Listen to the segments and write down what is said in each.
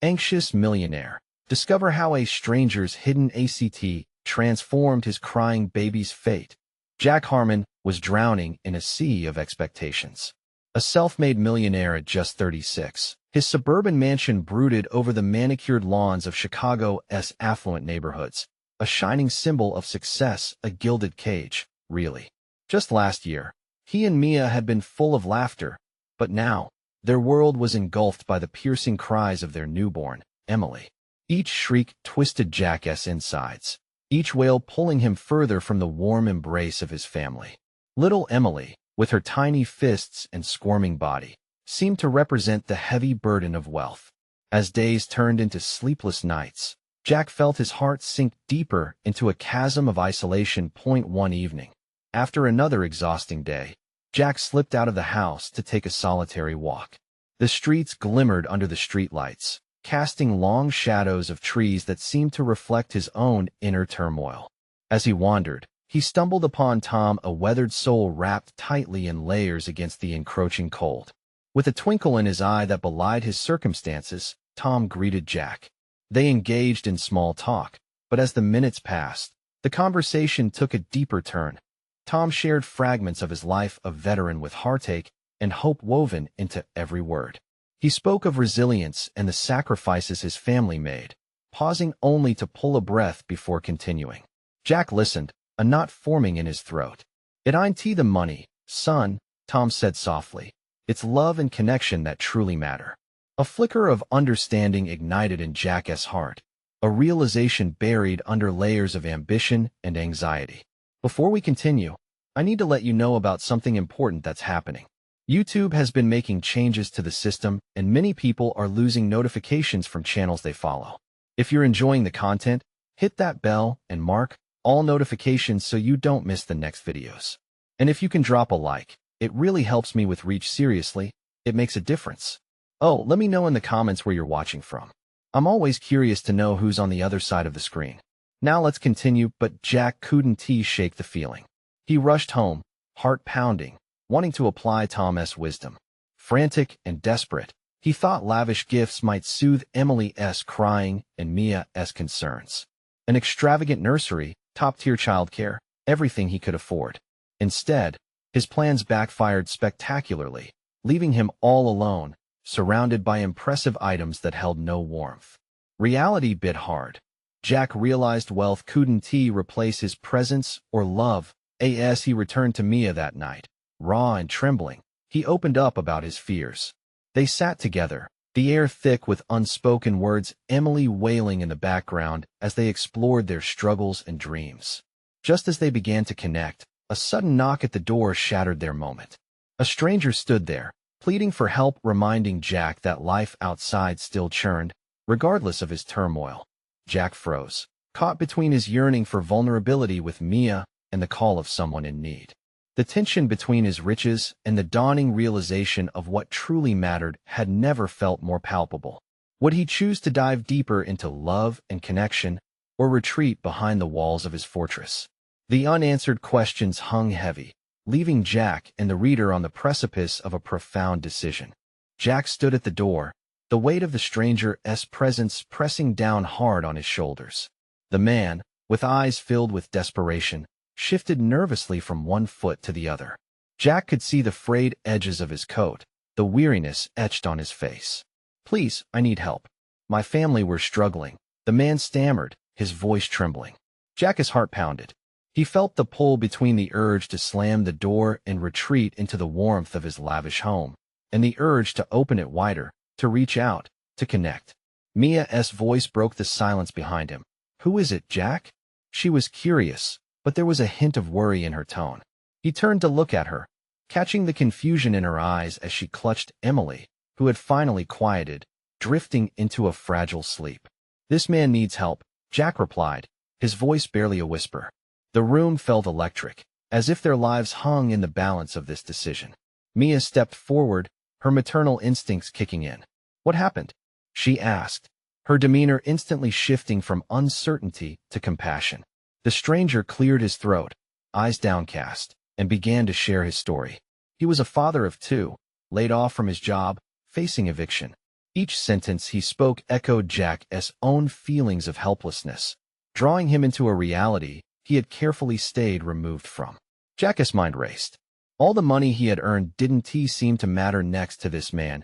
Anxious Millionaire. Discover how a stranger's hidden ACT transformed his crying baby's fate. Jack Harmon was drowning in a sea of expectations. A self-made millionaire at just 36, his suburban mansion brooded over the manicured lawns of Chicago's affluent neighborhoods, a shining symbol of success, a gilded cage, really. Just last year, he and Mia had been full of laughter, but now, their world was engulfed by the piercing cries of their newborn, Emily. Each shriek twisted Jack's insides, each wail pulling him further from the warm embrace of his family. Little Emily, with her tiny fists and squirming body, seemed to represent the heavy burden of wealth. As days turned into sleepless nights, Jack felt his heart sink deeper into a chasm of isolation. One evening, after another exhausting day, Jack slipped out of the house to take a solitary walk. The streets glimmered under the streetlights, casting long shadows of trees that seemed to reflect his own inner turmoil. As he wandered, he stumbled upon Tom, a weathered soul wrapped tightly in layers against the encroaching cold. With a twinkle in his eye that belied his circumstances, Tom greeted Jack. They engaged in small talk, but as the minutes passed, the conversation took a deeper turn. Tom shared fragments of his life, a veteran with heartache and hope woven into every word. He spoke of resilience and the sacrifices his family made, pausing only to pull a breath before continuing. Jack listened, a knot forming in his throat. "It ain't the money, son," Tom said softly. "It's love and connection that truly matter." A flicker of understanding ignited in Jack's heart, a realization buried under layers of ambition and anxiety. Before we continue, I need to let you know about something important that's happening. YouTube has been making changes to the system, and many people are losing notifications from channels they follow. If you're enjoying the content, hit that bell and mark all notifications so you don't miss the next videos. And if you can drop a like, it really helps me with reach. Seriously, it makes a difference. Oh, let me know in the comments where you're watching from. I'm always curious to know who's on the other side of the screen. Now let's continue, but Jack couldn't shake the feeling. He rushed home, heart pounding, wanting to apply Tom's wisdom. Frantic and desperate, he thought lavish gifts might soothe Emily's crying and Mia's concerns. An extravagant nursery, top-tier childcare, everything he could afford. Instead, his plans backfired spectacularly, leaving him all alone, surrounded by impressive items that held no warmth. Reality bit hard. Jack realized wealth couldn't replace his presence or love. As he returned to Mia that night, raw and trembling, he opened up about his fears. They sat together, the air thick with unspoken words, Emily wailing in the background as they explored their struggles and dreams. Just as they began to connect, a sudden knock at the door shattered their moment. A stranger stood there, pleading for help, reminding Jack that life outside still churned, regardless of his turmoil. Jack froze, caught between his yearning for vulnerability with Mia and the call of someone in need. The tension between his riches and the dawning realization of what truly mattered had never felt more palpable. Would he choose to dive deeper into love and connection, or retreat behind the walls of his fortress? The unanswered questions hung heavy, leaving Jack and the reader on the precipice of a profound decision. Jack stood at the door, the weight of the stranger's presence pressing down hard on his shoulders. The man, with eyes filled with desperation, shifted nervously from one foot to the other. Jack could see the frayed edges of his coat, the weariness etched on his face. "Please, I need help. My family were struggling," the man stammered, his voice trembling. Jack's heart pounded. He felt the pull between the urge to slam the door and retreat into the warmth of his lavish home, and the urge to open it wider, to reach out, to connect. Mia's voice broke the silence behind him. "Who is it, Jack?" She was curious, but there was a hint of worry in her tone. He turned to look at her, catching the confusion in her eyes as she clutched Emily, who had finally quieted, drifting into a fragile sleep. "This man needs help," Jack replied, his voice barely a whisper. The room felt electric, as if their lives hung in the balance of this decision. Mia stepped forward, her maternal instincts kicking in. "What happened?" she asked, her demeanor instantly shifting from uncertainty to compassion. The stranger cleared his throat, eyes downcast, and began to share his story. He was a father of two, laid off from his job, facing eviction. Each sentence he spoke echoed Jack's own feelings of helplessness, drawing him into a reality he had carefully stayed removed from. Jack's mind raced. All the money he had earned didn't seem to matter next to this man's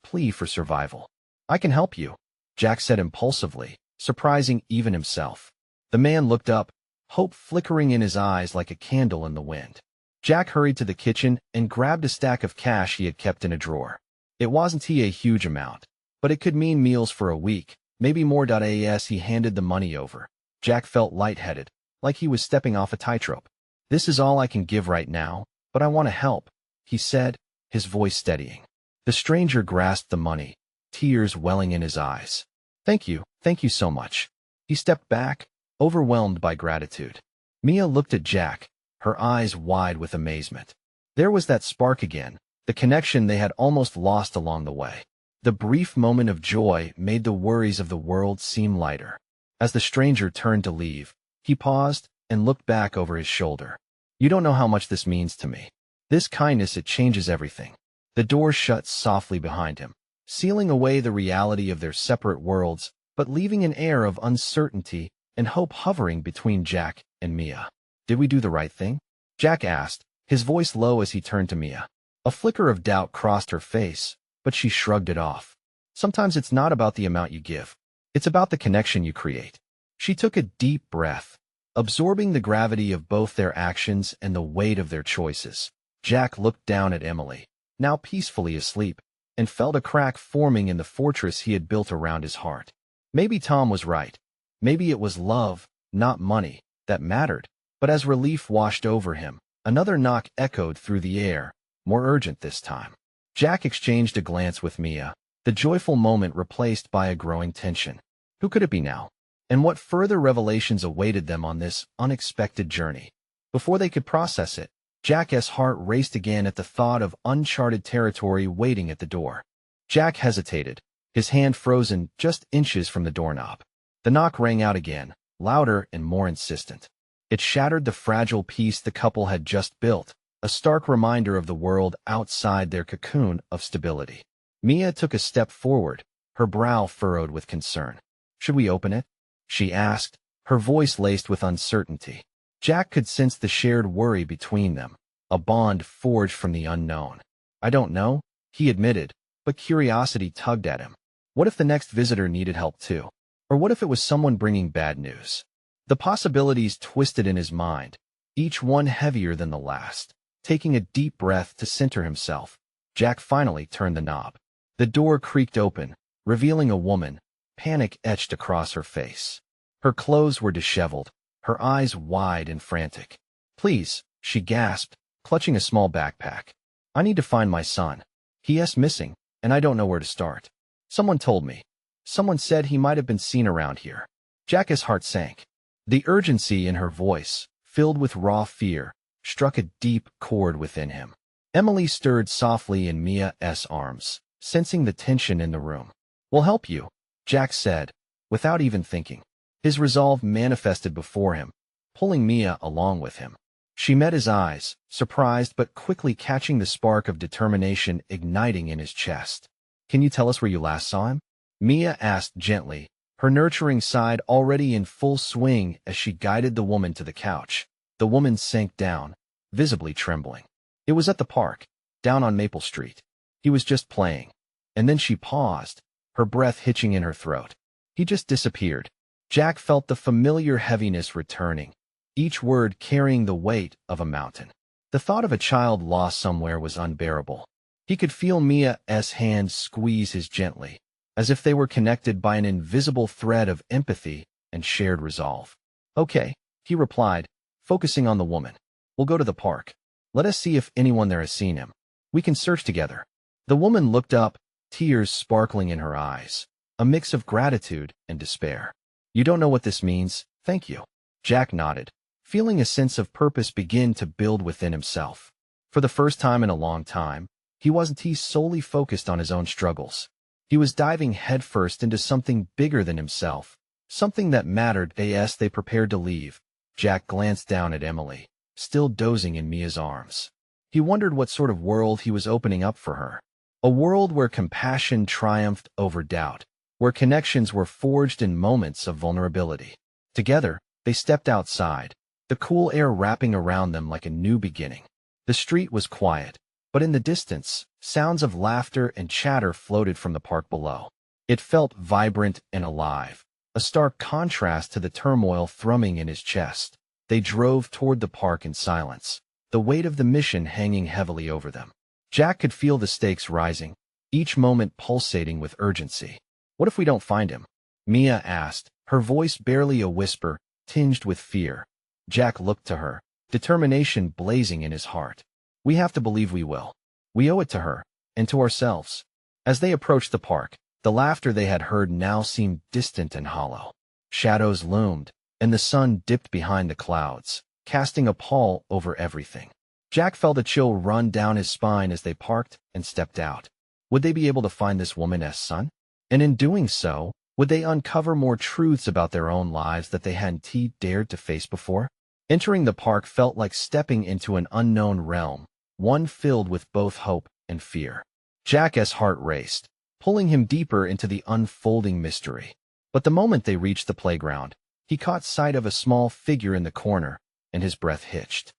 plea for survival. "I can help you," Jack said impulsively, surprising even himself. The man looked up, hope flickering in his eyes like a candle in the wind. Jack hurried to the kitchen and grabbed a stack of cash he had kept in a drawer. It wasn't a huge amount, but it could mean meals for a week, maybe more. As he handed the money over, Jack felt lightheaded, like he was stepping off a tightrope. "This is all I can give right now, but I want to help," he said, his voice steadying. The stranger grasped the money, tears welling in his eyes. Thank you so much." He stepped back, overwhelmed by gratitude. Mia looked at Jack, her eyes wide with amazement. There was that spark again, the connection they had almost lost along the way. The brief moment of joy made the worries of the world seem lighter. As the stranger turned to leave, he paused and looked back over his shoulder. "You don't know how much this means to me. This kindness, it changes everything." The door shut softly behind him, sealing away the reality of their separate worlds, but leaving an air of uncertainty and hope hovering between Jack and Mia. "Did we do the right thing?" Jack asked, his voice low as he turned to Mia. A flicker of doubt crossed her face, but she shrugged it off. "Sometimes it's not about the amount you give. It's about the connection you create." She took a deep breath, absorbing the gravity of both their actions and the weight of their choices. Jack looked down at Emily, now peacefully asleep, and felt a crack forming in the fortress he had built around his heart. Maybe Tom was right. Maybe it was love, not money, that mattered. But as relief washed over him, another knock echoed through the air, more urgent this time. Jack exchanged a glance with Mia, the joyful moment replaced by a growing tension. Who could it be now? And what further revelations awaited them on this unexpected journey? Before they could process it, Jack's heart raced again at the thought of uncharted territory waiting at the door. Jack hesitated, his hand frozen just inches from the doorknob. The knock rang out again, louder and more insistent. It shattered the fragile peace the couple had just built, a stark reminder of the world outside their cocoon of stability. Mia took a step forward, her brow furrowed with concern. "Should we open it?" she asked, her voice laced with uncertainty. Jack could sense the shared worry between them, a bond forged from the unknown. "I don't know," he admitted, but curiosity tugged at him. What if the next visitor needed help too? Or what if it was someone bringing bad news? The possibilities twisted in his mind, each one heavier than the last. Taking a deep breath to center himself, Jack finally turned the knob. The door creaked open, revealing a woman, panic etched across her face. Her clothes were disheveled, her eyes wide and frantic. "Please," she gasped, clutching a small backpack. "I need to find my son. He's missing, and I don't know where to start. Someone told me. Someone said he might have been seen around here." Jack's heart sank. The urgency in her voice, filled with raw fear, struck a deep chord within him. Emily stirred softly in Mia's arms, sensing the tension in the room. "We'll help you," Jack said, without even thinking. His resolve manifested before him, pulling Mia along with him. She met his eyes, surprised but quickly catching the spark of determination igniting in his chest. "Can you tell us where you last saw him?" Mia asked gently, her nurturing side already in full swing as she guided the woman to the couch. The woman sank down, visibly trembling. "It was at the park, down on Maple Street. He was just playing." And then she paused, her breath hitching in her throat. "He just disappeared." Jack felt the familiar heaviness returning, each word carrying the weight of a mountain. The thought of a child lost somewhere was unbearable. He could feel Mia's hands squeeze his gently, as if they were connected by an invisible thread of empathy and shared resolve. "Okay," he replied, focusing on the woman. "We'll go to the park. Let us see if anyone there has seen him. We can search together." The woman looked up, tears sparkling in her eyes, a mix of gratitude and despair. "You don't know what this means, thank you." Jack nodded, feeling a sense of purpose begin to build within himself. For the first time in a long time, he wasn't solely focused on his own struggles. He was diving headfirst into something bigger than himself, something that mattered. As they prepared to leave, Jack glanced down at Emily, still dozing in Mia's arms. He wondered what sort of world he was opening up for her. A world where compassion triumphed over doubt, where connections were forged in moments of vulnerability. Together, they stepped outside, the cool air wrapping around them like a new beginning. The street was quiet, but in the distance, sounds of laughter and chatter floated from the park below. It felt vibrant and alive, a stark contrast to the turmoil thrumming in his chest. They drove toward the park in silence, the weight of the mission hanging heavily over them. Jack could feel the stakes rising, each moment pulsating with urgency. "What if we don't find him?" Mia asked, her voice barely a whisper, tinged with fear. Jack looked to her, determination blazing in his heart. "We have to believe we will. We owe it to her, and to ourselves." As they approached the park, the laughter they had heard now seemed distant and hollow. Shadows loomed, and the sun dipped behind the clouds, casting a pall over everything. Jack felt a chill run down his spine as they parked and stepped out. Would they be able to find this woman's son? And in doing so, would they uncover more truths about their own lives that they hadn't dared to face before? Entering the park felt like stepping into an unknown realm, one filled with both hope and fear. Jack's heart raced, pulling him deeper into the unfolding mystery. But the moment they reached the playground, he caught sight of a small figure in the corner, and his breath hitched.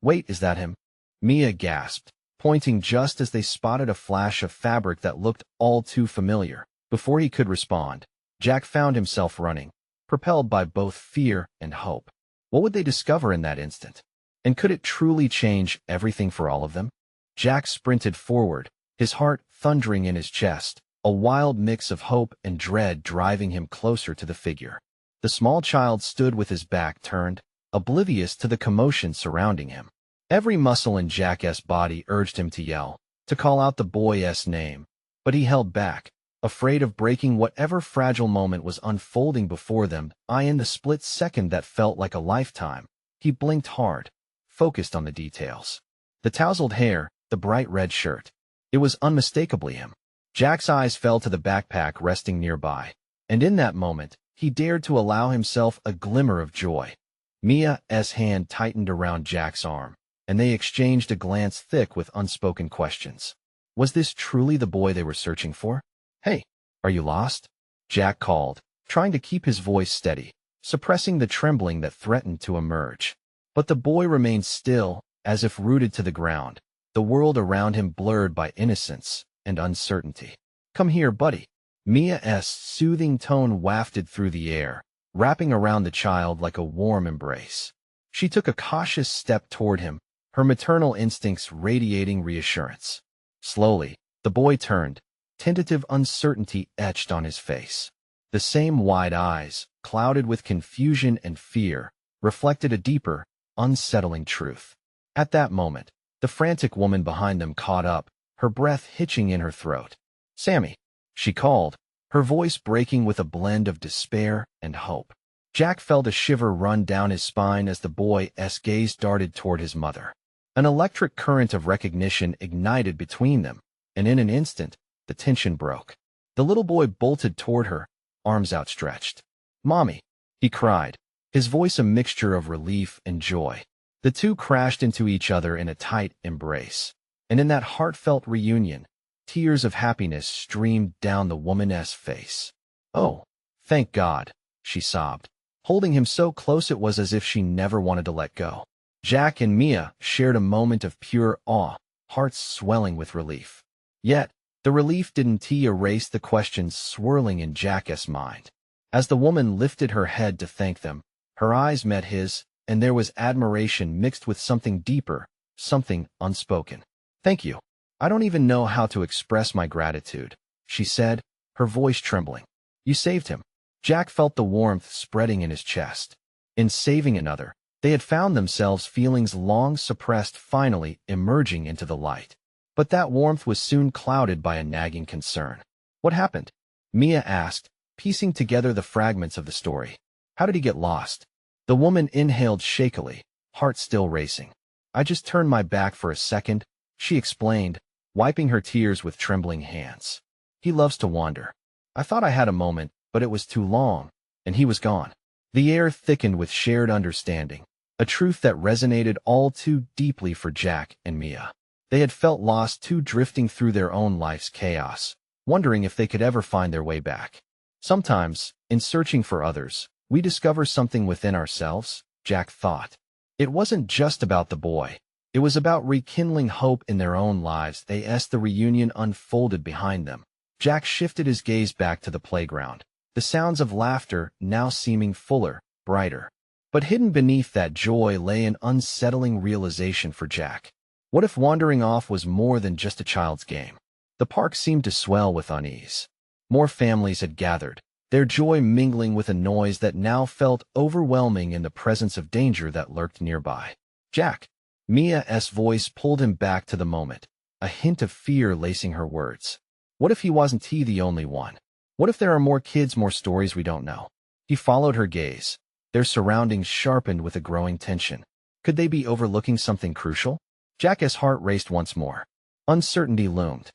Wait, is that him? Mia gasped, pointing just as they spotted a flash of fabric that looked all too familiar. Before he could respond, Jack found himself running, propelled by both fear and hope. What would they discover in that instant? And could it truly change everything for all of them? Jack sprinted forward, his heart thundering in his chest, a wild mix of hope and dread driving him closer to the figure. The small child stood with his back turned, oblivious to the commotion surrounding him. Every muscle in Jack's body urged him to yell, to call out the boy's name, but he held back, afraid of breaking whatever fragile moment was unfolding before them. In the split second that felt like a lifetime, he blinked hard, focused on the details. The tousled hair, the bright red shirt. It was unmistakably him. Jack's eyes fell to the backpack resting nearby, and in that moment, he dared to allow himself a glimmer of joy. Mia's hand tightened around Jack's arm, and they exchanged a glance thick with unspoken questions. Was this truly the boy they were searching for? "Hey, are you lost?" Jack called, trying to keep his voice steady, suppressing the trembling that threatened to emerge. But the boy remained still, as if rooted to the ground, the world around him blurred by innocence and uncertainty. "Come here, buddy." Mia's soothing tone wafted through the air, wrapping around the child like a warm embrace. She took a cautious step toward him, her maternal instincts radiating reassurance. Slowly, the boy turned, tentative uncertainty etched on his face. The same wide eyes, clouded with confusion and fear, reflected a deeper, unsettling truth. At that moment, the frantic woman behind them caught up, her breath hitching in her throat. "Sammy," she called, her voice breaking with a blend of despair and hope. Jack felt a shiver run down his spine as the boy's gaze darted toward his mother. An electric current of recognition ignited between them, and in an instant, the tension broke. The little boy bolted toward her, arms outstretched. "Mommy," he cried, his voice a mixture of relief and joy. The two crashed into each other in a tight embrace, and in that heartfelt reunion, tears of happiness streamed down the woman's face. "Oh, thank God," she sobbed, holding him so close it was as if she never wanted to let go. Jack and Mia shared a moment of pure awe, hearts swelling with relief. Yet, the relief didn't erase the questions swirling in Jack's mind. As the woman lifted her head to thank them, her eyes met his, and there was admiration mixed with something deeper, something unspoken. "Thank you. I don't even know how to express my gratitude," she said, her voice trembling. "You saved him." Jack felt the warmth spreading in his chest. In saving another, they had found themselves feelings long suppressed finally emerging into the light. But that warmth was soon clouded by a nagging concern. "What happened?" Mia asked, piecing together the fragments of the story. "How did he get lost?" The woman inhaled shakily, heart still racing. "I just turned my back for a second," she explained, wiping her tears with trembling hands. "He loves to wander. I thought I had a moment, but it was too long, and he was gone." The air thickened with shared understanding, a truth that resonated all too deeply for Jack and Mia. They had felt lost too, drifting through their own life's chaos, wondering if they could ever find their way back. Sometimes, in searching for others, we discover something within ourselves, Jack thought. It wasn't just about the boy. It was about rekindling hope in their own lives. As the reunion unfolded behind them, Jack shifted his gaze back to the playground, the sounds of laughter now seeming fuller, brighter. But hidden beneath that joy lay an unsettling realization for Jack. What if wandering off was more than just a child's game? The park seemed to swell with unease. More families had gathered, their joy mingling with a noise that now felt overwhelming in the presence of danger that lurked nearby. Jack! Mia's voice pulled him back to the moment, a hint of fear lacing her words. What if he wasn't the only one? What if there are more kids, more stories we don't know? He followed her gaze, their surroundings sharpened with a growing tension. Could they be overlooking something crucial? Jack's heart raced once more. Uncertainty loomed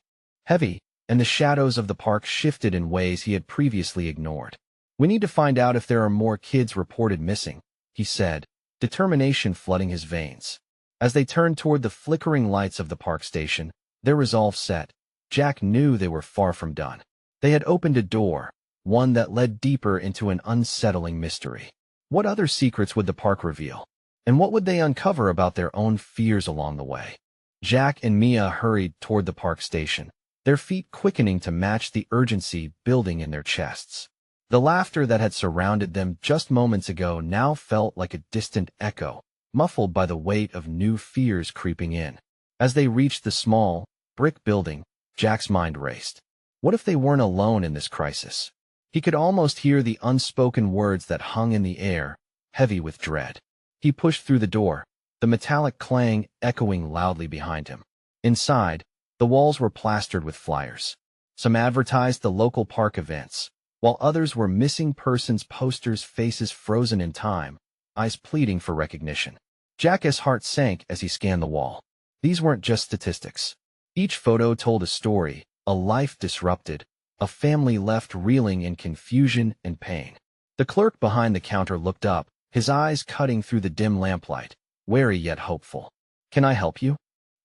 heavy, and the shadows of the park shifted in ways he had previously ignored. We need to find out if there are more kids reported missing, he said, determination flooding his veins. As they turned toward the flickering lights of the park station, their resolve set, Jack knew they were far from done. They had opened a door, one that led deeper into an unsettling mystery. What other secrets would the park reveal? And what would they uncover about their own fears along the way? Jack and Mia hurried toward the park station, their feet quickening to match the urgency building in their chests. The laughter that had surrounded them just moments ago now felt like a distant echo, muffled by the weight of new fears creeping in. As they reached the small, brick building, Jack's mind raced. What if they weren't alone in this crisis? He could almost hear the unspoken words that hung in the air, heavy with dread. He pushed through the door, the metallic clang echoing loudly behind him. Inside, the walls were plastered with flyers. Some advertised the local park events, while others were missing persons posters, faces frozen in time, eyes pleading for recognition. Jack's heart sank as he scanned the wall. These weren't just statistics. Each photo told a story, a life disrupted, a family left reeling in confusion and pain. The clerk behind the counter looked up, his eyes cutting through the dim lamplight, wary yet hopeful. "Can I help you?"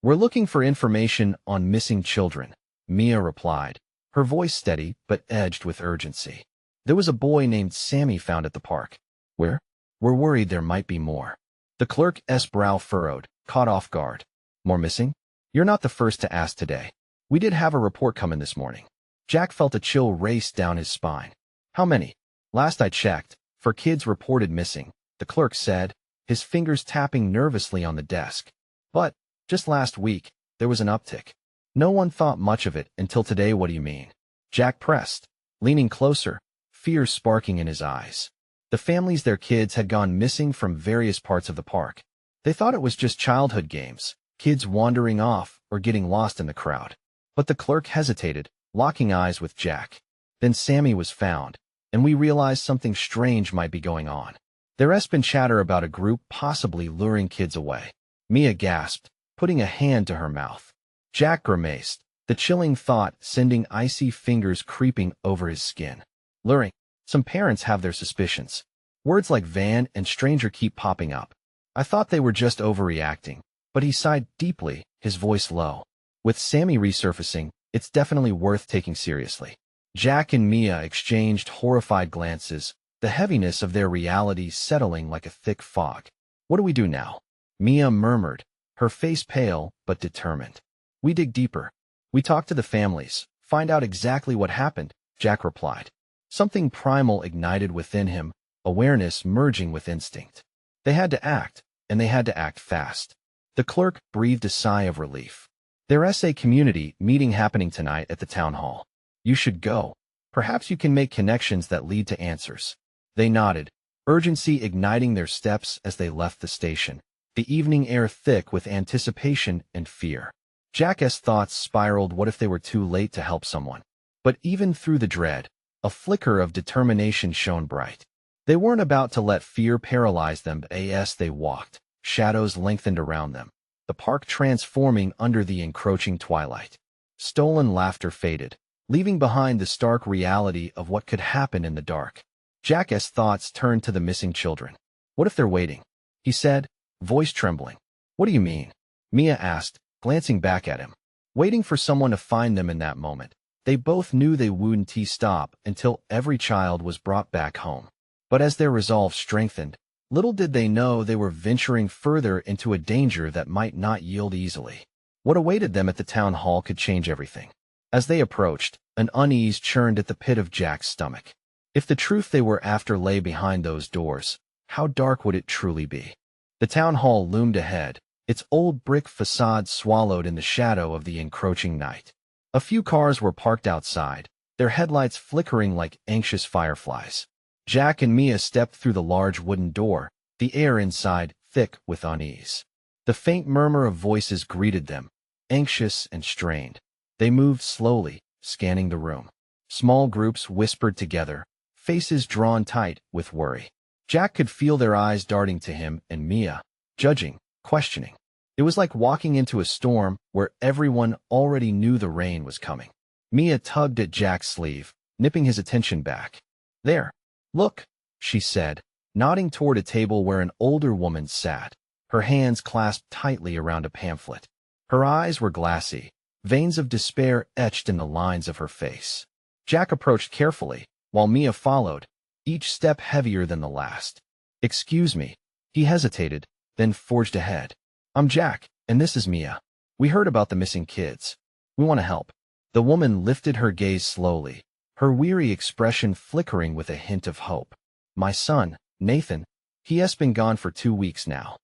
"We're looking for information on missing children," Mia replied, her voice steady but edged with urgency. "There was a boy named Sammy found at the park." "Where?" "We're worried there might be more." The clerk's brow furrowed, caught off guard. "More missing? You're not the first to ask today. We did have a report come in this morning." Jack felt a chill race down his spine. "How many?" "Last I checked, 4 kids reported missing," the clerk said, his fingers tapping nervously on the desk. "But, just last week, there was an uptick. No one thought much of it until today." "What do you mean?" Jack pressed, leaning closer, fear sparking in his eyes. The families their kids had gone missing from various parts of the park. They thought it was just childhood games, kids wandering off or getting lost in the crowd. But the clerk hesitated, locking eyes with Jack. "Then Sammy was found, and we realized something strange might be going on. There's been chatter about a group possibly luring kids away." Mia gasped, putting a hand to her mouth. Jack grimaced, the chilling thought sending icy fingers creeping over his skin. "Luring? Some parents have their suspicions. Words like van and stranger keep popping up. I thought they were just overreacting." But he sighed deeply, his voice low. "With Sammy resurfacing, it's definitely worth taking seriously." Jack and Mia exchanged horrified glances, the heaviness of their reality settling like a thick fog. "What do we do now?" Mia murmured, her face pale but determined. "We dig deeper. We talk to the families, find out exactly what happened," Jack replied. Something primal ignited within him, awareness merging with instinct. They had to act, and they had to act fast. The clerk breathed a sigh of relief. "There's a community meeting happening tonight at the town hall. You should go. Perhaps you can make connections that lead to answers." They nodded, urgency igniting their steps as they left the station, the evening air thick with anticipation and fear. Jack's thoughts spiraled. What if they were too late to help someone? But even through the dread, a flicker of determination shone bright. They weren't about to let fear paralyze them. As they walked, shadows lengthened around them, the park transforming under the encroaching twilight. Stolen laughter faded, leaving behind the stark reality of what could happen in the dark. Jack's thoughts turned to the missing children. "What if they're waiting?" he said, voice trembling. "What do you mean?" Mia asked, glancing back at him, waiting for someone to find them in that moment. They both knew they wouldn't stop until every child was brought back home. But as their resolve strengthened, little did they know they were venturing further into a danger that might not yield easily. What awaited them at the town hall could change everything. As they approached, an unease churned at the pit of Jack's stomach. If the truth they were after lay behind those doors, how dark would it truly be? The town hall loomed ahead, its old brick facade swallowed in the shadow of the encroaching night. A few cars were parked outside, their headlights flickering like anxious fireflies. Jack and Mia stepped through the large wooden door, the air inside thick with unease. The faint murmur of voices greeted them, anxious and strained. They moved slowly, scanning the room. Small groups whispered together, faces drawn tight with worry. Jack could feel their eyes darting to him and Mia, judging, questioning. It was like walking into a storm where everyone already knew the rain was coming. Mia tugged at Jack's sleeve, nipping his attention back. "There. Look," she said, nodding toward a table where an older woman sat, her hands clasped tightly around a pamphlet. Her eyes were glassy, veins of despair etched in the lines of her face. Jack approached carefully, while Mia followed, each step heavier than the last. "Excuse me." He hesitated, then forged ahead. "I'm Jack, and this is Mia. We heard about the missing kids. We want to help." The woman lifted her gaze slowly, her weary expression flickering with a hint of hope. "My son, Nathan, he has been gone for 2 weeks now.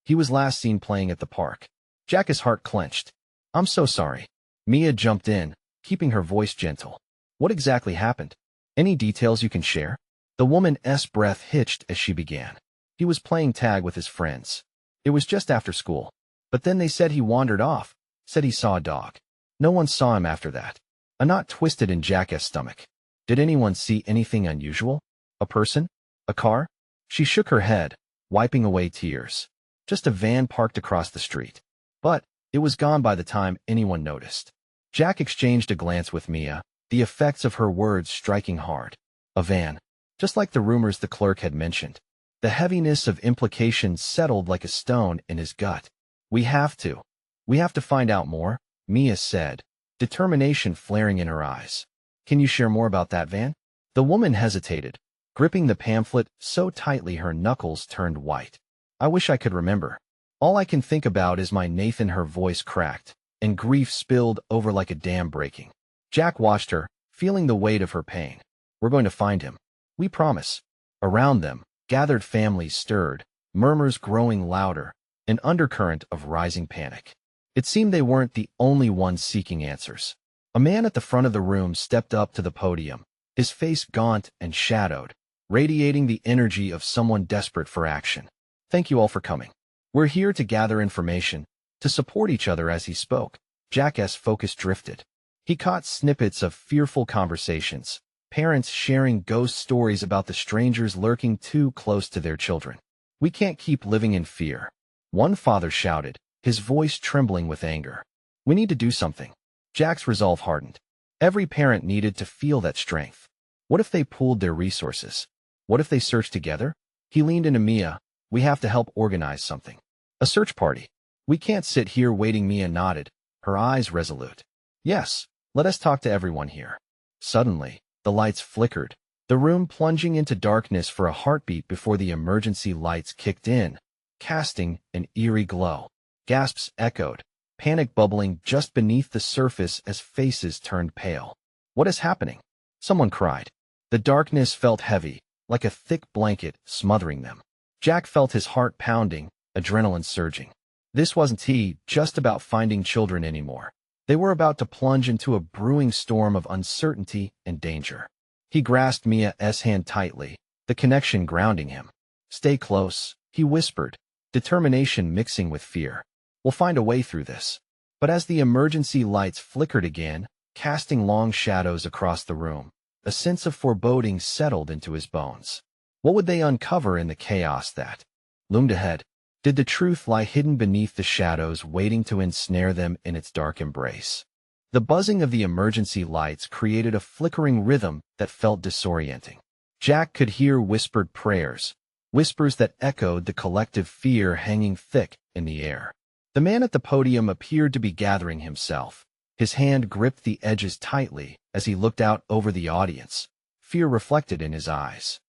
He was last seen playing at the park." Jack's heart clenched. "I'm so sorry." Mia jumped in, keeping her voice gentle. "What exactly happened? Any details you can share?" The woman's breath hitched as she began. "He was playing tag with his friends. It was just after school. But then they said he wandered off, said he saw a dog. No one saw him after that." A knot twisted in Jack's stomach. Did anyone see anything unusual? A person? A car? She shook her head, wiping away tears. Just a van parked across the street. But it was gone by the time anyone noticed. Jack exchanged a glance with Mia, the effects of her words striking hard. A van. Just like the rumors the clerk had mentioned. The heaviness of implications settled like a stone in his gut. We have to find out more," Mia said, determination flaring in her eyes. "Can you share more about that van?" The woman hesitated, gripping the pamphlet so tightly her knuckles turned white. "I wish I could remember. All I can think about is my Nathan." Her voice cracked, and grief spilled over like a dam breaking. Jack watched her, feeling the weight of her pain. "We're going to find him. We promise." Around them, gathered families stirred, murmurs growing louder, an undercurrent of rising panic. It seemed they weren't the only ones seeking answers. A man at the front of the room stepped up to the podium, his face gaunt and shadowed, radiating the energy of someone desperate for action. "Thank you all for coming. We're here to gather information, to support each other." As he spoke, Jack's focus drifted. He caught snippets of fearful conversations, parents sharing ghost stories about the strangers lurking too close to their children. "We can't keep living in fear," one father shouted, his voice trembling with anger. "We need to do something." Jack's resolve hardened. Every parent needed to feel that strength. What if they pooled their resources? What if they searched together? He leaned into Mia. "We have to help organize something. A search party. We can't sit here waiting." Mia nodded, her eyes resolute. "Yes, let us talk to everyone here." Suddenly, the lights flickered, the room plunging into darkness for a heartbeat before the emergency lights kicked in, casting an eerie glow. Gasps echoed, panic bubbling just beneath the surface as faces turned pale. "What is happening?" someone cried. The darkness felt heavy, like a thick blanket smothering them. Jack felt his heart pounding, adrenaline surging. This wasn't just about finding children anymore. They were about to plunge into a brewing storm of uncertainty and danger. He grasped Mia's hand tightly, the connection grounding him. "Stay close," he whispered, determination mixing with fear. "We'll find a way through this." But as the emergency lights flickered again, casting long shadows across the room, a sense of foreboding settled into his bones. What would they uncover in the chaos that loomed ahead? Did the truth lie hidden beneath the shadows, waiting to ensnare them in its dark embrace? The buzzing of the emergency lights created a flickering rhythm that felt disorienting. Jack could hear whispered prayers, whispers that echoed the collective fear hanging thick in the air. The man at the podium appeared to be gathering himself. His hand gripped the edges tightly as he looked out over the audience, fear reflected in his eyes.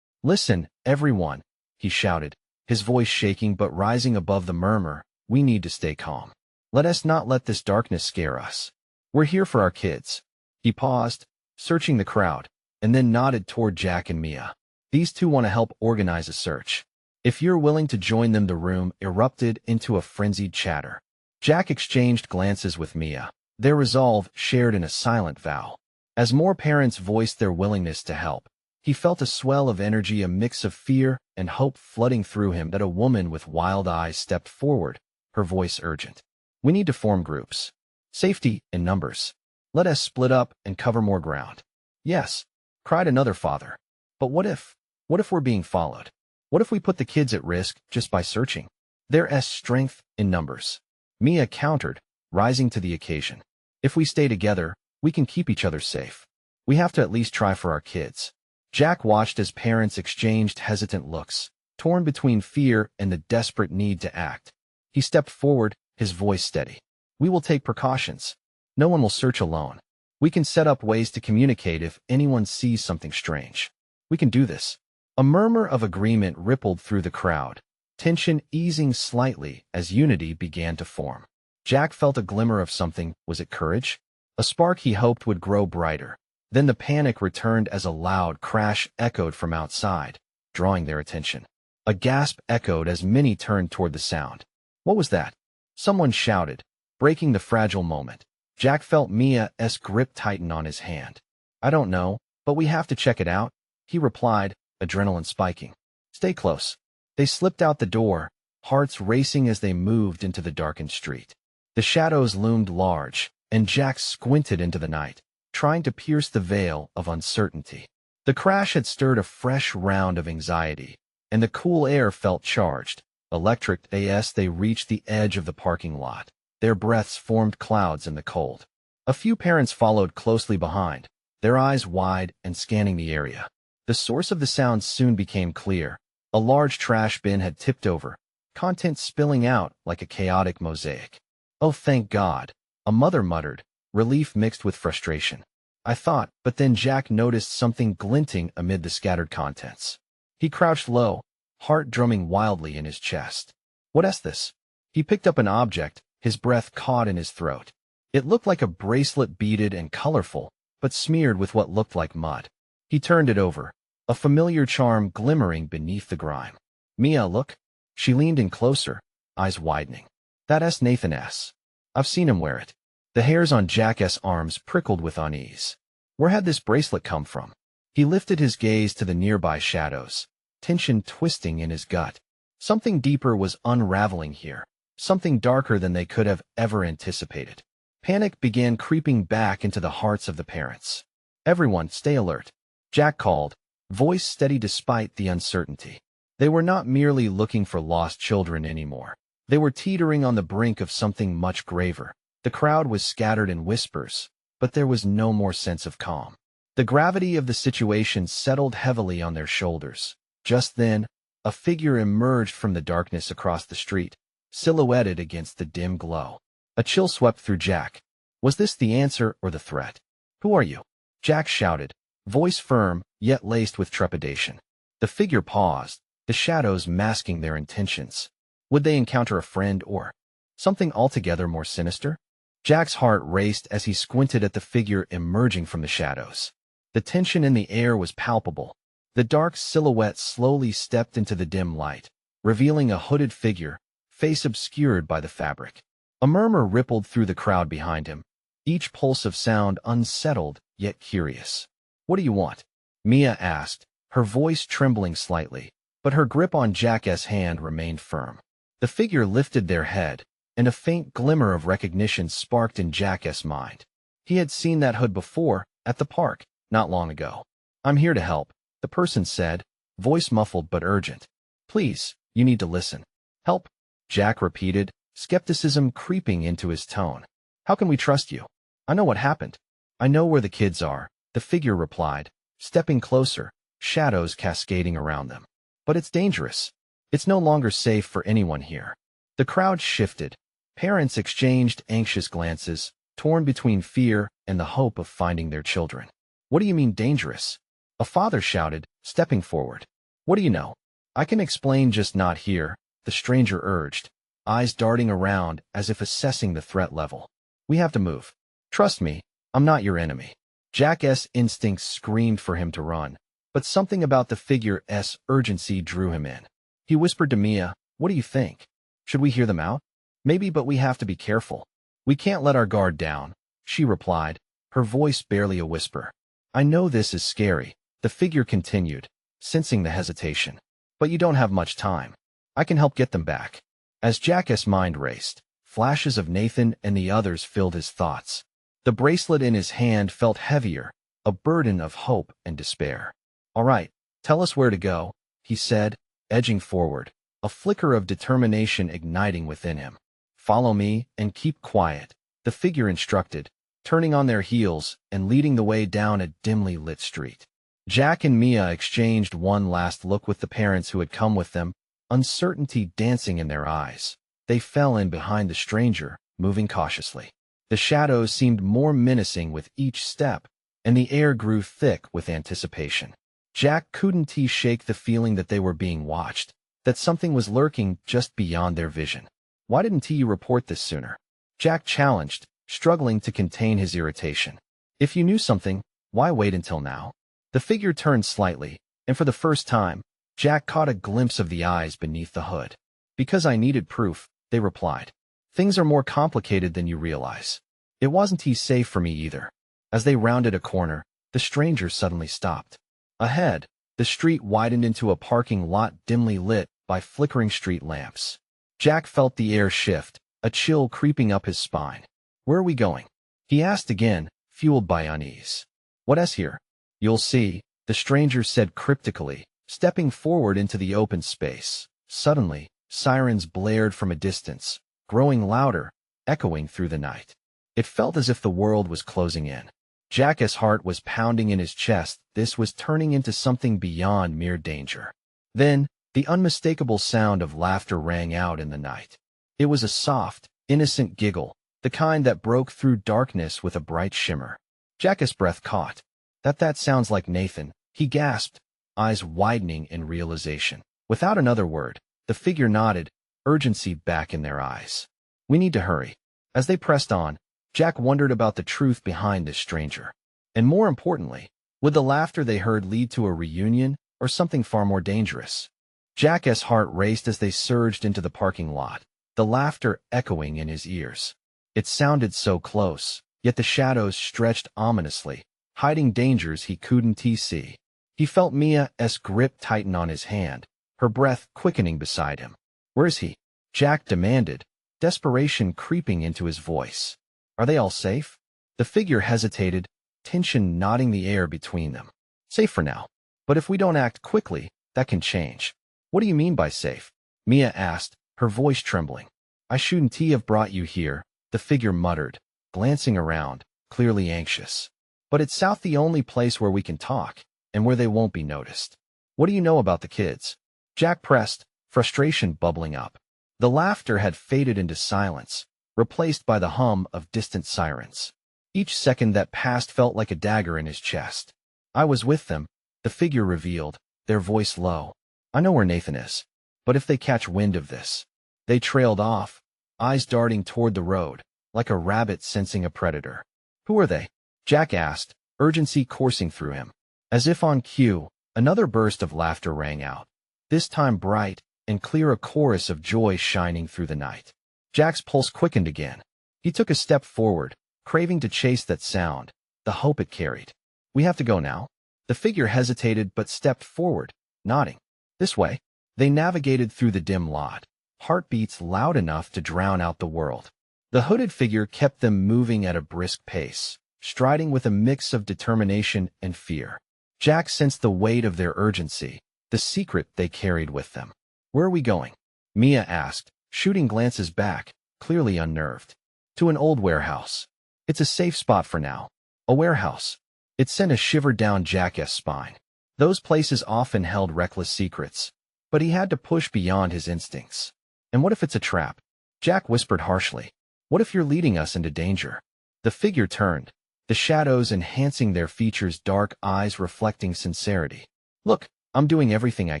"Listen, everyone," he shouted, his voice shaking but rising above the murmur. "We need to stay calm. Let us not let this darkness scare us. We're here for our kids." He paused, searching the crowd, and then nodded toward Jack and Mia. "These two want to help organize a search. If you're willing to join them." The room erupted into a frenzied chatter. Jack exchanged glances with Mia, their resolve shared in a silent vow. As more parents voiced their willingness to help, he felt a swell of energy, a mix of fear and hope flooding through him. That a woman with wild eyes stepped forward, her voice urgent. "We need to form groups. Safety in numbers. Let us split up and cover more ground." "Yes," cried another father. "But what if? What if we're being followed? What if we put the kids at risk just by searching?" "There's strength in numbers," Mia countered, rising to the occasion. "If we stay together, we can keep each other safe. We have to at least try for our kids." Jack watched as parents exchanged hesitant looks, torn between fear and the desperate need to act. He stepped forward, his voice steady. "We will take precautions. No one will search alone. We can set up ways to communicate if anyone sees something strange. We can do this." A murmur of agreement rippled through the crowd, tension easing slightly as unity began to form. Jack felt a glimmer of something. Was it courage? A spark he hoped would grow brighter. Then the panic returned as a loud crash echoed from outside, drawing their attention. A gasp echoed as many turned toward the sound. "What was that?" someone shouted, breaking the fragile moment. Jack felt Mia's grip tighten on his hand. "I don't know, but we have to check it out," he replied, adrenaline spiking. "Stay close." They slipped out the door, hearts racing as they moved into the darkened street. The shadows loomed large, and Jack squinted into the night, trying to pierce the veil of uncertainty. The crash had stirred a fresh round of anxiety, and the cool air felt charged, electric. As they reached the edge of the parking lot, their breaths formed clouds in the cold. A few parents followed closely behind, their eyes wide and scanning the area. The source of the sound soon became clear. A large trash bin had tipped over, contents spilling out like a chaotic mosaic. "Oh, thank God," a mother muttered, relief mixed with frustration. "I thought," but then Jack noticed something glinting amid the scattered contents. He crouched low, heart drumming wildly in his chest. "What's this?" He picked up an object, his breath caught in his throat. It looked like a bracelet, beaded and colorful, but smeared with what looked like mud. He turned it over, a familiar charm glimmering beneath the grime. "Mia, look." She leaned in closer, eyes widening. "That's Nathan's. I've seen him wear it." The hairs on Jack's arms prickled with unease. Where had this bracelet come from? He lifted his gaze to the nearby shadows, tension twisting in his gut. Something deeper was unraveling here, something darker than they could have ever anticipated. Panic began creeping back into the hearts of the parents. "Everyone, stay alert," Jack called, voice steady despite the uncertainty. They were not merely looking for lost children anymore. They were teetering on the brink of something much graver. The crowd was scattered in whispers, but there was no more sense of calm. The gravity of the situation settled heavily on their shoulders. Just then, a figure emerged from the darkness across the street, silhouetted against the dim glow. A chill swept through Jack. Was this the answer or the threat? "Who are you?" Jack shouted, voice firm, yet laced with trepidation. The figure paused, the shadows masking their intentions. Would they encounter a friend or something altogether more sinister? Jack's heart raced as he squinted at the figure emerging from the shadows. The tension in the air was palpable. The dark silhouette slowly stepped into the dim light, revealing a hooded figure, face obscured by the fabric. A murmur rippled through the crowd behind him, each pulse of sound unsettled yet curious. "What do you want?" Mia asked, her voice trembling slightly, but her grip on Jack's hand remained firm. The figure lifted their head, and a faint glimmer of recognition sparked in Jack's mind. He had seen that hood before, at the park, not long ago. "I'm here to help," the person said, voice muffled but urgent. "Please, you need to listen." "Help?" Jack repeated, skepticism creeping into his tone. "How can we trust you?" "I know what happened. I know where the kids are," the figure replied, stepping closer, shadows cascading around them. "But it's dangerous. It's no longer safe for anyone here." The crowd shifted, Parents exchanged anxious glances, torn between fear and the hope of finding their children. What do you mean dangerous? A father shouted, stepping forward. What do you know? I can explain, just not here, the stranger urged, eyes darting around as if assessing the threat level. We have to move. Trust me, I'm not your enemy. Jack's instincts screamed for him to run, but something about the figure's urgency drew him in. He whispered to Mia, what do you think? Should we hear them out? Maybe, but we have to be careful. We can't let our guard down, she replied, her voice barely a whisper. I know this is scary, the figure continued, sensing the hesitation. But you don't have much time. I can help get them back. As Jack's mind raced, flashes of Nathan and the others filled his thoughts. The bracelet in his hand felt heavier, a burden of hope and despair. All right, tell us where to go, he said, edging forward, a flicker of determination igniting within him. Follow me and keep quiet, the figure instructed, turning on their heels and leading the way down a dimly lit street. Jack and Mia exchanged one last look with the parents who had come with them, uncertainty dancing in their eyes. They fell in behind the stranger, moving cautiously. The shadows seemed more menacing with each step, and the air grew thick with anticipation. Jack couldn't shake the feeling that they were being watched, that something was lurking just beyond their vision. Why didn't you report this sooner? Jack challenged, struggling to contain his irritation. If you knew something, why wait until now? The figure turned slightly, and for the first time, Jack caught a glimpse of the eyes beneath the hood. Because I needed proof, they replied. Things are more complicated than you realize. It wasn't safe for me either. As they rounded a corner, the stranger suddenly stopped. Ahead, the street widened into a parking lot dimly lit by flickering street lamps. Jack felt the air shift, a chill creeping up his spine. Where are we going? He asked again, fueled by unease. What's here? You'll see, the stranger said cryptically, stepping forward into the open space. Suddenly, sirens blared from a distance, growing louder, echoing through the night. It felt as if the world was closing in. Jack's heart was pounding in his chest. This was turning into something beyond mere danger. Then, the unmistakable sound of laughter rang out in the night. It was a soft, innocent giggle, the kind that broke through darkness with a bright shimmer. Jack's breath caught. That sounds like Nathan, he gasped, eyes widening in realization. Without another word, the figure nodded, urgency back in their eyes. We need to hurry. As they pressed on, Jack wondered about the truth behind this stranger. And more importantly, would the laughter they heard lead to a reunion or something far more dangerous? Jack's heart raced as they surged into the parking lot, the laughter echoing in his ears. It sounded so close, yet the shadows stretched ominously, hiding dangers he couldn't see. He felt Mia's grip tighten on his hand, her breath quickening beside him. Where's he? Jack demanded, desperation creeping into his voice. Are they all safe? The figure hesitated, tension knotting the air between them. Safe for now. But if we don't act quickly, that can change. What do you mean by safe? Mia asked, her voice trembling. I shouldn't have brought you here, the figure muttered, glancing around, clearly anxious. But it's south the only place where we can talk, and where they won't be noticed. What do you know about the kids? Jack pressed, frustration bubbling up. The laughter had faded into silence, replaced by the hum of distant sirens. Each second that passed felt like a dagger in his chest. I was with them, the figure revealed, their voice low. I know where Nathan is. But if they catch wind of this... They trailed off, eyes darting toward the road, like a rabbit sensing a predator. Who are they? Jack asked, urgency coursing through him. As if on cue, another burst of laughter rang out. This time bright and clear, a chorus of joy shining through the night. Jack's pulse quickened again. He took a step forward, craving to chase that sound, the hope it carried. We have to go now. The figure hesitated but stepped forward, nodding. This way. They navigated through the dim lot, heartbeats loud enough to drown out the world. The hooded figure kept them moving at a brisk pace, striding with a mix of determination and fear. Jack sensed the weight of their urgency, the secret they carried with them. Where are we going? Mia asked, shooting glances back, clearly unnerved. To an old warehouse. It's a safe spot for now. A warehouse. It sent a shiver down Jack's spine. Those places often held reckless secrets, but he had to push beyond his instincts. And what if it's a trap? Jack whispered harshly. What if you're leading us into danger? The figure turned, the shadows enhancing their features, dark eyes reflecting sincerity. Look, I'm doing everything I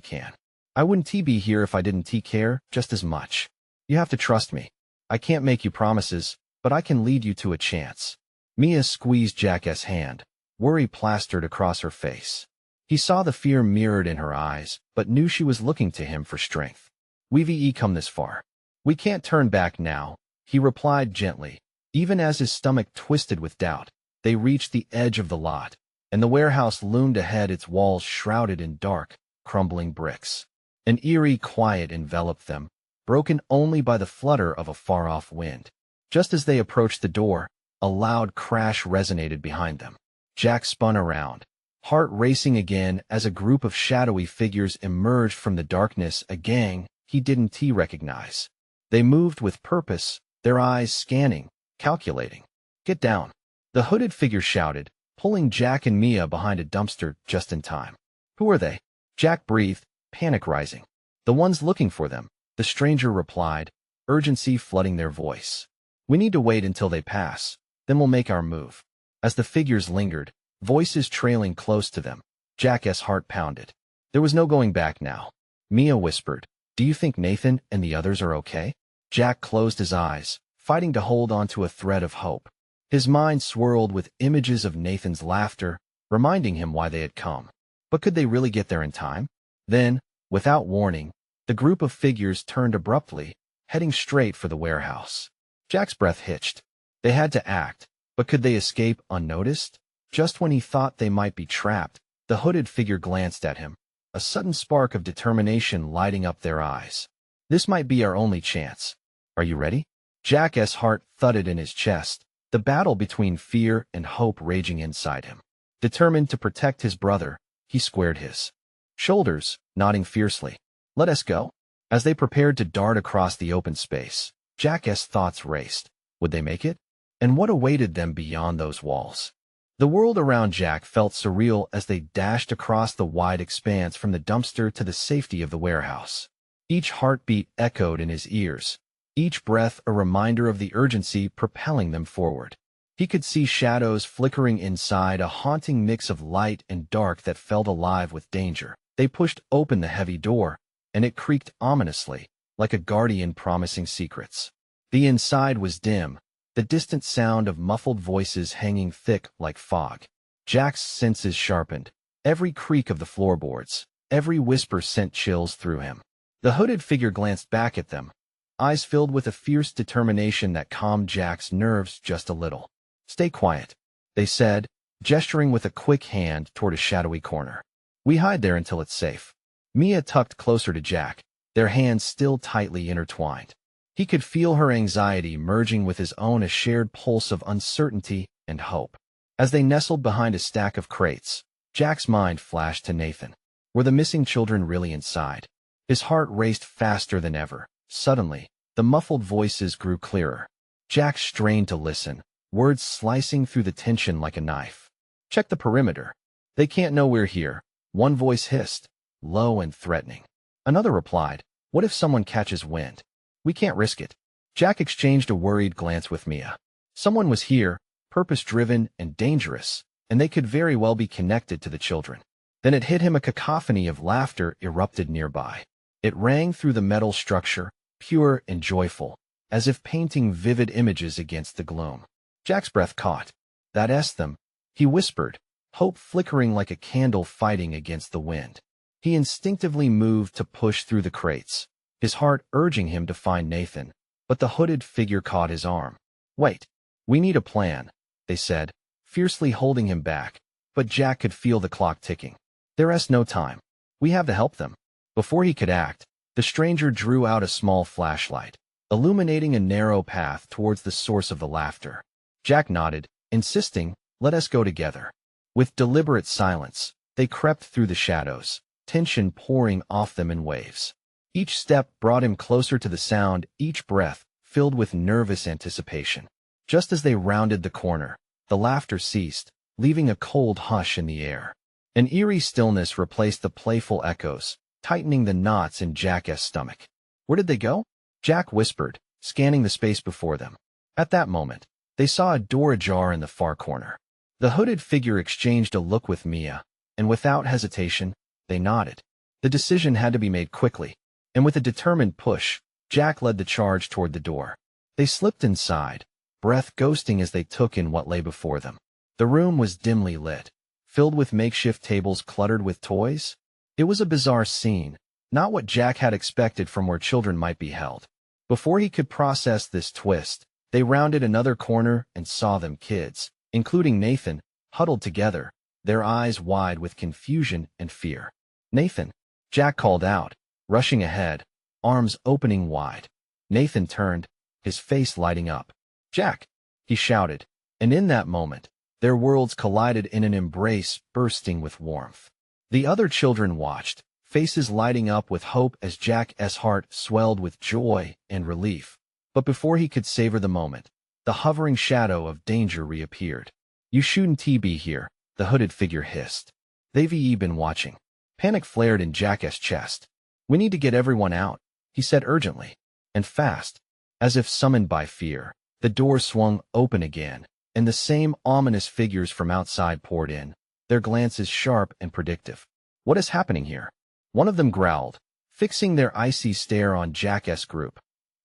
can. I wouldn't be here if I didn't care just as much. You have to trust me. I can't make you promises, but I can lead you to a chance. Mia squeezed Jack's hand, worry plastered across her face. He saw the fear mirrored in her eyes, but knew she was looking to him for strength. We've come this far. We can't turn back now, he replied gently. Even as his stomach twisted with doubt, they reached the edge of the lot, and the warehouse loomed ahead, its walls shrouded in dark, crumbling bricks. An eerie quiet enveloped them, broken only by the flutter of a far-off wind. Just as they approached the door, a loud crash resonated behind them. Jack spun around, heart racing again as a group of shadowy figures emerged from the darkness, a gang he didn't recognize. They moved with purpose, their eyes scanning, calculating. Get down, the hooded figure shouted, pulling Jack and Mia behind a dumpster just in time. Who are they? Jack breathed, panic rising. The ones looking for them, the stranger replied, urgency flooding their voice. We need to wait until they pass, then we'll make our move. As the figures lingered, voices trailing close to them, Jack's heart pounded. There was no going back now. Mia whispered, do you think Nathan and the others are okay? Jack closed his eyes, fighting to hold on to a thread of hope. His mind swirled with images of Nathan's laughter, reminding him why they had come. But could they really get there in time? Then, without warning, the group of figures turned abruptly, heading straight for the warehouse. Jack's breath hitched. They had to act, but could they escape unnoticed? Just when he thought they might be trapped, the hooded figure glanced at him, a sudden spark of determination lighting up their eyes. This might be our only chance. Are you ready? Jack's heart thudded in his chest, the battle between fear and hope raging inside him. Determined to protect his brother, he squared his shoulders, nodding fiercely. Let us go. As they prepared to dart across the open space, Jack's thoughts raced. Would they make it? And what awaited them beyond those walls? The world around Jack felt surreal as they dashed across the wide expanse from the dumpster to the safety of the warehouse. Each heartbeat echoed in his ears, each breath a reminder of the urgency propelling them forward. He could see shadows flickering inside, a haunting mix of light and dark that felt alive with danger. They pushed open the heavy door, and it creaked ominously, like a guardian promising secrets. The inside was dim, the distant sound of muffled voices hanging thick like fog. Jack's senses sharpened. Every creak of the floorboards, every whisper sent chills through him. The hooded figure glanced back at them, eyes filled with a fierce determination that calmed Jack's nerves just a little. Stay quiet, they said, gesturing with a quick hand toward a shadowy corner. We hide there until it's safe. Mia tucked closer to Jack, their hands still tightly intertwined. He could feel her anxiety merging with his own, a shared pulse of uncertainty and hope. As they nestled behind a stack of crates, Jack's mind flashed to Nathan. Were the missing children really inside? His heart raced faster than ever. Suddenly, the muffled voices grew clearer. Jack strained to listen, words slicing through the tension like a knife. Check the perimeter. They can't know we're here, one voice hissed, low and threatening. Another replied, what if someone catches wind? We can't risk it. Jack exchanged a worried glance with Mia. Someone was here, purpose-driven and dangerous, and they could very well be connected to the children. Then it hit him, a cacophony of laughter erupted nearby. It rang through the metal structure, pure and joyful, as if painting vivid images against the gloom. Jack's breath caught. That's them, he whispered, hope flickering like a candle fighting against the wind. He instinctively moved to push through the crates, his heart urging him to find Nathan, but the hooded figure caught his arm. Wait, we need a plan, they said, fiercely holding him back, but Jack could feel the clock ticking. There's no time. We have to help them. Before he could act, the stranger drew out a small flashlight, illuminating a narrow path towards the source of the laughter. Jack nodded, insisting, let us go together. With deliberate silence, they crept through the shadows, tension pouring off them in waves. Each step brought him closer to the sound, each breath filled with nervous anticipation. Just as they rounded the corner, the laughter ceased, leaving a cold hush in the air. An eerie stillness replaced the playful echoes, tightening the knots in Jack's stomach. Where did they go? Jack whispered, scanning the space before them. At that moment, they saw a door ajar in the far corner. The hooded figure exchanged a look with Mia, and without hesitation, they nodded. The decision had to be made quickly, and with a determined push, Jack led the charge toward the door. They slipped inside, breath ghosting as they took in what lay before them. The room was dimly lit, filled with makeshift tables cluttered with toys. It was a bizarre scene, not what Jack had expected from where children might be held. Before he could process this twist, they rounded another corner and saw them kids, including Nathan, huddled together, their eyes wide with confusion and fear. "Nathan," Jack called out, rushing ahead, arms opening wide. Nathan turned, his face lighting up. "Jack!" he shouted, and in that moment, their worlds collided in an embrace bursting with warmth. The other children watched, faces lighting up with hope as Jack's heart swelled with joy and relief. But before he could savor the moment, the hovering shadow of danger reappeared. "You shouldn't be here," the hooded figure hissed. "They've been watching." Panic flared in Jack's chest. "We need to get everyone out," he said urgently. And fast, as if summoned by fear, the door swung open again, and the same ominous figures from outside poured in, their glances sharp and predictive. "What is happening here?" one of them growled, fixing their icy stare on Jack's group.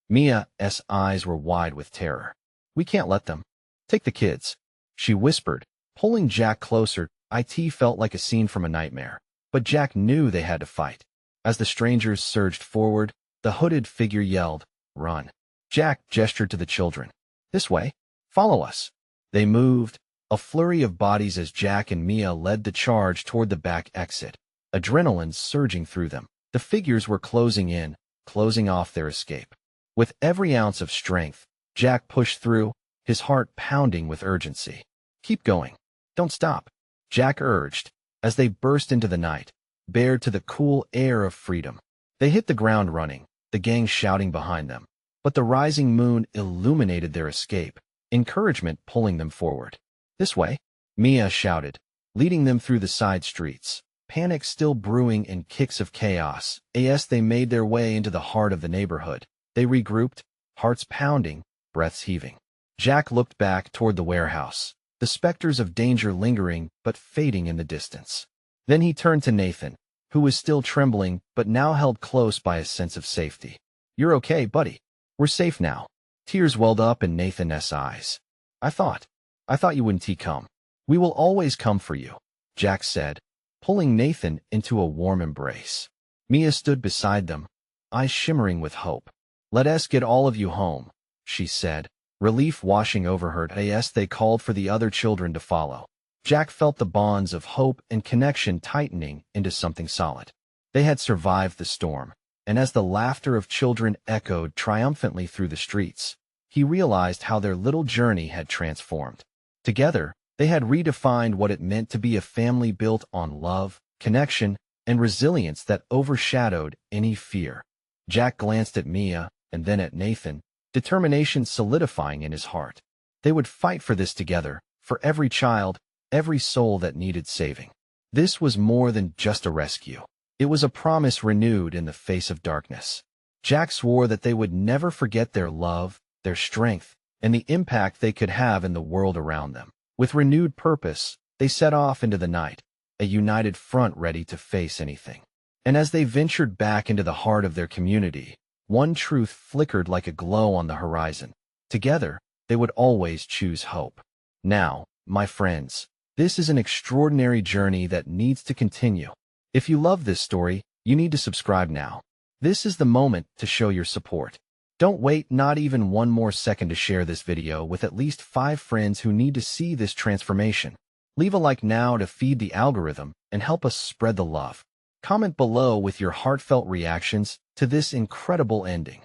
Mia's eyes were wide with terror. "We can't let them. Take the kids," she whispered, pulling Jack closer. It felt like a scene from a nightmare, but Jack knew they had to fight. As the strangers surged forward, the hooded figure yelled, "Run." Jack gestured to the children. "This way. Follow us." They moved, a flurry of bodies as Jack and Mia led the charge toward the back exit, adrenaline surging through them. The figures were closing in, closing off their escape. With every ounce of strength, Jack pushed through, his heart pounding with urgency. "Keep going. Don't stop," Jack urged, as they burst into the night, bared to the cool air of freedom. They hit the ground running, the gang shouting behind them. But the rising moon illuminated their escape, encouragement pulling them forward. "This way," Mia shouted, leading them through the side streets. Panic still brewing and kicks of chaos, as they made their way into the heart of the neighborhood. They regrouped, hearts pounding, breaths heaving. Jack looked back toward the warehouse, the specters of danger lingering but fading in the distance. Then he turned to Nathan, who was still trembling but now held close by a sense of safety. "You're okay, buddy. We're safe now." Tears welled up in Nathan's eyes. I thought you wouldn't come. We will always come for you," Jack said, pulling Nathan into a warm embrace. Mia stood beside them, eyes shimmering with hope. "Let us get all of you home," she said, relief washing over her as they called for the other children to follow. Jack felt the bonds of hope and connection tightening into something solid. They had survived the storm, and as the laughter of children echoed triumphantly through the streets, he realized how their little journey had transformed. Together, they had redefined what it meant to be a family built on love, connection, and resilience that overshadowed any fear. Jack glanced at Mia and then at Nathan, determination solidifying in his heart. They would fight for this together, for every child, every soul that needed saving. This was more than just a rescue. It was a promise renewed in the face of darkness. Jack swore that they would never forget their love, their strength, and the impact they could have in the world around them. With renewed purpose, they set off into the night, a united front ready to face anything. And as they ventured back into the heart of their community, one truth flickered like a glow on the horizon. Together, they would always choose hope. Now, my friends, this is an extraordinary journey that needs to continue. If you love this story, you need to subscribe now. This is the moment to show your support. Don't wait not even one more second to share this video with at least 5 friends who need to see this transformation. Leave a like now to feed the algorithm and help us spread the love. Comment below with your heartfelt reactions to this incredible ending.